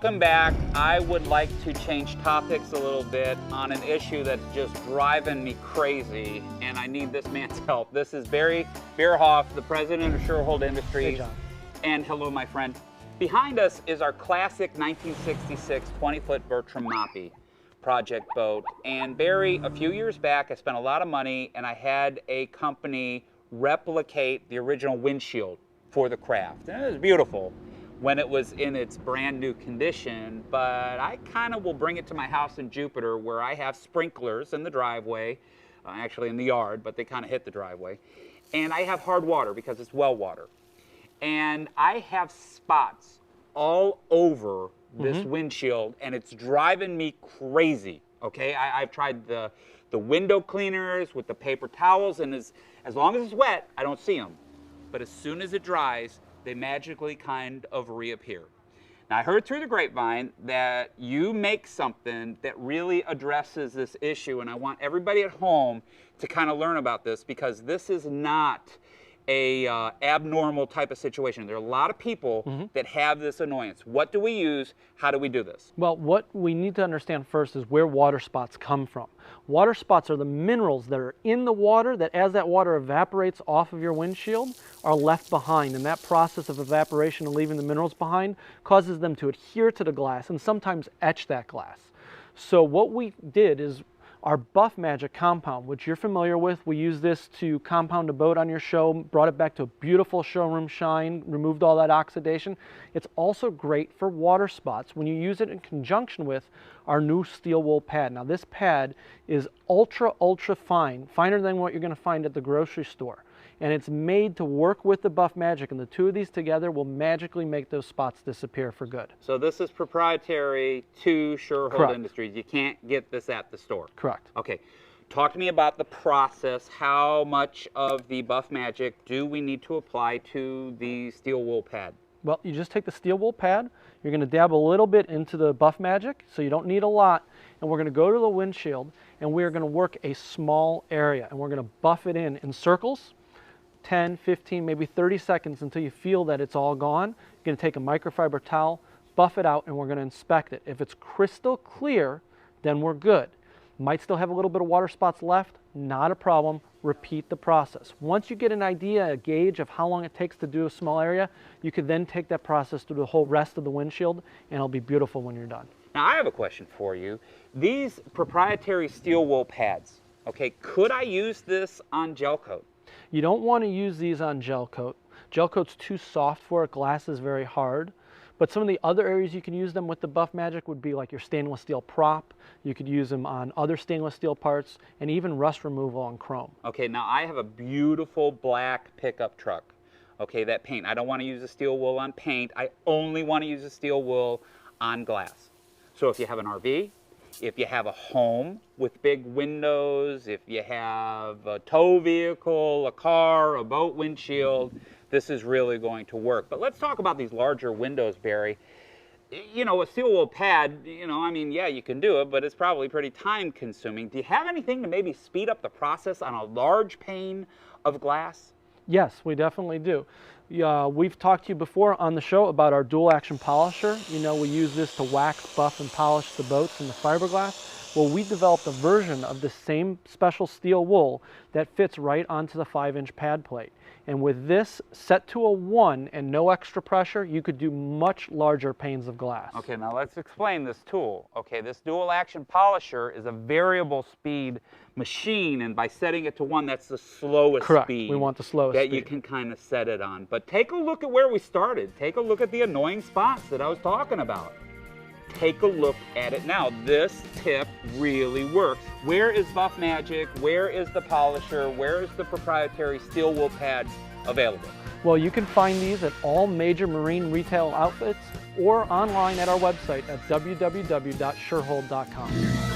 Welcome back. I would like to change topics a little bit on an issue that's just driving me crazy, and I need this man's help. This is Berhoff, the president of Shurhold Industries. Hey, John. And hello, my friend. Behind us is our classic 1966 20-foot Bertram Moppy project boat. And Barry, a few years back, I spent a lot of money, and I had a company replicate the original windshield for the craft. And it was beautiful when it was in its brand new condition, but I kind of will bring it to my house in Jupiter where I have sprinklers in the driveway, actually in the yard, but they kind of hit the driveway. And I have hard water because it's well water. And I have spots all over this windshield, and it's driving me crazy, okay? I've tried the window cleaners with the paper towels, and as long as it's wet, I don't see them. But as soon as it dries, they magically kind of reappear. Now, I heard through the grapevine that you make something that really addresses this issue, and I want everybody at home to kind of learn about this because this is not a abnormal type of situation. There are a lot of people that have this annoyance. What do we use? How do we do this? Well, what we need to understand first is where water spots come from. Water spots are the minerals that are in the water that as that water evaporates off of your windshield are left behind. And that process of evaporation and leaving the minerals behind causes them to adhere to the glass and sometimes etch that glass. So what we did is our Buff Magic compound, which you're familiar with, we use this to compound a boat on your show, brought it back to a beautiful showroom shine, removed all that oxidation. It's also great for water spots when you use it in conjunction with our new steel wool pad. Now this pad is ultra fine, finer than what you're going to find at the grocery store. And it's made to work with the Buff Magic, and the two of these together will magically make those spots disappear for good. So this is proprietary to Shurhold Industries. You can't get this at the store. Correct. Okay. Talk to me about the process. How much of the Buff Magic do we need to apply to the steel wool pad? Well, you just take the steel wool pad, you're going to dab a little bit into the Buff Magic, so you don't need a lot, and we're going to go to the windshield, and we're going to work a small area, and we're going to buff it in circles, 10, 15, maybe 30 seconds until you feel that it's all gone. You're going to take a microfiber towel, buff it out, and we're going to inspect it. If it's crystal clear, then we're good. Might still have a little bit of water spots left, not a problem. Repeat the process. Once you get an idea, a gauge of how long it takes to do a small area, you could then take that process through the whole rest of the windshield, and it'll be beautiful when you're done. Now, I have a question for you. These proprietary steel wool pads, okay, could I use this on gel coat? You don't want to use these on gel coat. Gel coat's too soft for it. Glass is very hard. But some of the other areas you can use them with the Buff Magic would be like your stainless steel prop. You could use them on other stainless steel parts and even rust removal on chrome. Okay, now I have a beautiful black pickup truck. Okay, that paint. I don't want to use the steel wool on paint. I only want to use the steel wool on glass. So if you have an RV, if you have a home with big windows, if you have a tow vehicle, a car, a boat windshield, this is really going to work. But let's talk about these larger windows, Barry. You know, a steel wool pad, you know, I mean, yeah, you can do it, but it's probably pretty time consuming. Do you have anything to maybe speed up the process on a large pane of glass? Yes, we definitely do. We've talked to you before on the show about our dual action polisher. You know, we use this to wax, buff, and polish the boats and the fiberglass. Well, we developed a version of the same special steel wool that fits right onto the 5-inch pad plate. And with this set to a 1 and no extra pressure, you could do much larger panes of glass. Okay, now let's explain this tool. Okay, this dual action polisher is a variable speed machine, and by setting it to 1, that's the slowest speed. We want the slowest that speed. you can kind of set it on. But take a look at where we started. Take a look at the annoying spots that I was talking about. Take a look at it now. This tip really works. Where is Buff Magic? Where is the polisher? Where is the proprietary steel wool pad available? Well, you can find these at all major marine retail outlets or online at our website at www.shurhold.com.